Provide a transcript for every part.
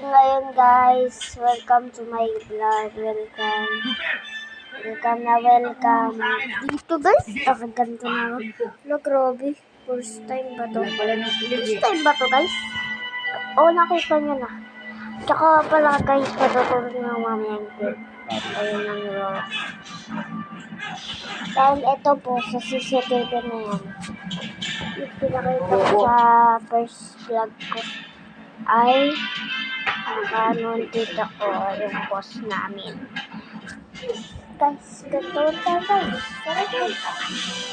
ngayon guys, welcome to my vlog, welcome dito guys, ganito na ako. Hello, grabe, first time ba to guys? Oo, nakita nyo na. Tsaka pala guys, patutunan nyo mamaya yung clip. Ayun lang yun. Dahil ito po sa CCTV na yan, yung pinakita ko sa first vlog ko ay nakanon dito ko yung boss namin. Guys, ganito tayo guys. Sorry guys.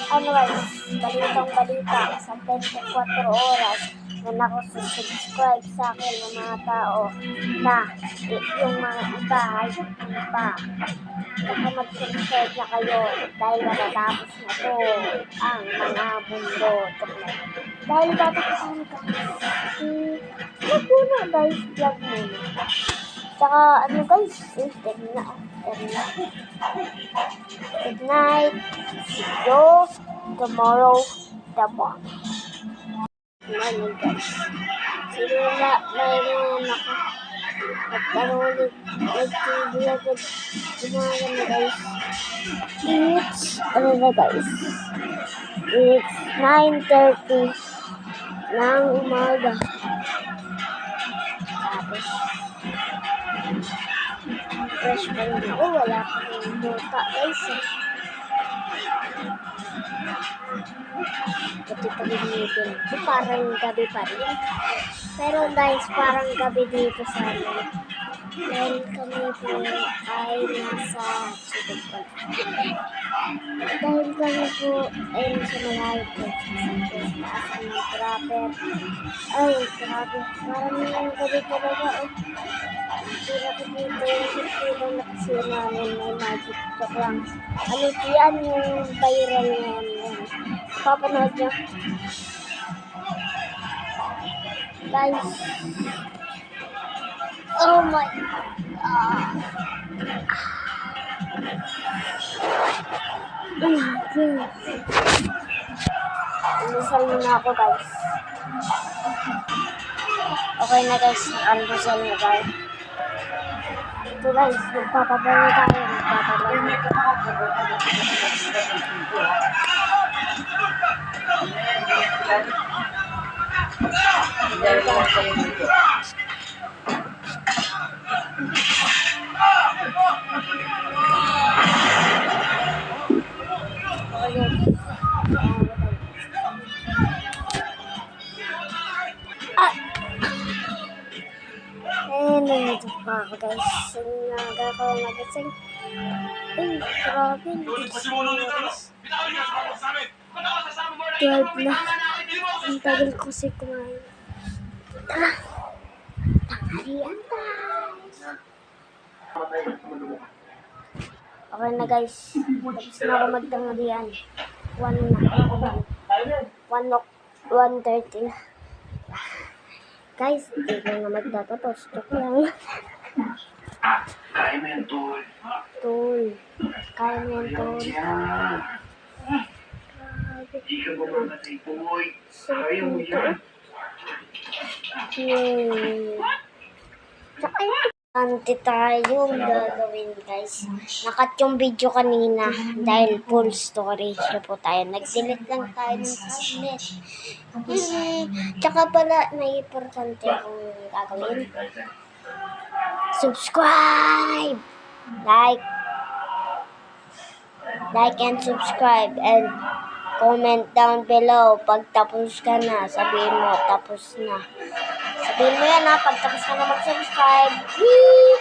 Ano guys, balita sa 24 oras na subscribe sa akin ng mga tao na yung mga iba ay hindi pa. Baka mag-subscribe na kayo dahil matatapos na to ang mga mundo. Dahil bakit kasama ka? Vlog muna guys, vlog muna. Tsaka ano guys, good night. See you tomorrow the morning. Morning guys. Sino na mayroon ako? Nagtanong nag-TV agad. Gumawa na guys. It's 9:30 ng umaga. Tapos fresh pa rin ako. Wala akong buta guys. Pati pa rin yun. Parang gabi pa rin. Pero guys, parang gabi dito sa amin. Dahil kami po ay nasa sudog pa. Dahil kami po ay nasa malayo po. Sa taas ng trapper. Ay, grabe. Parang yung gabi talaga. Sira ko dito yung silang nakasira namin. May magic joke lang. Ano yan yung viral yan. Papanood nyo. Guys. Oh my God. Almusal muna ako guys. Okay na guys. Almusal na guys. Ito guys. Magpapabalo tayo. Nandito pa ako guys. Naga ko magising. Ay, grabe. 12 na. Ang tagal ko kasi kumain. Tara. Tanghalian guys. Okay na guys. Tapos na ako magtanghalian. 1:30 na. Guys, hindi ko na magtatapos. Joke lang. Kaya mo yan, Tol. Tol. Kaya mo yan, Tol. Hindi ka bumamatay, boy. Kaya mo yan. Yay. Tsaka yung ante tayong gagawin guys. Nakat yung video kanina dahil full storage na po tayo. Nag-delete lang tayo ng tablet. Tsaka pala, may importante akong gagawin. Subscribe! Like and subscribe and comment down below. Pag tapos ka na, sabihin mo, tapos na. Sabihin mo yan ha, pag tapos ka na mag-subscribe. Whee!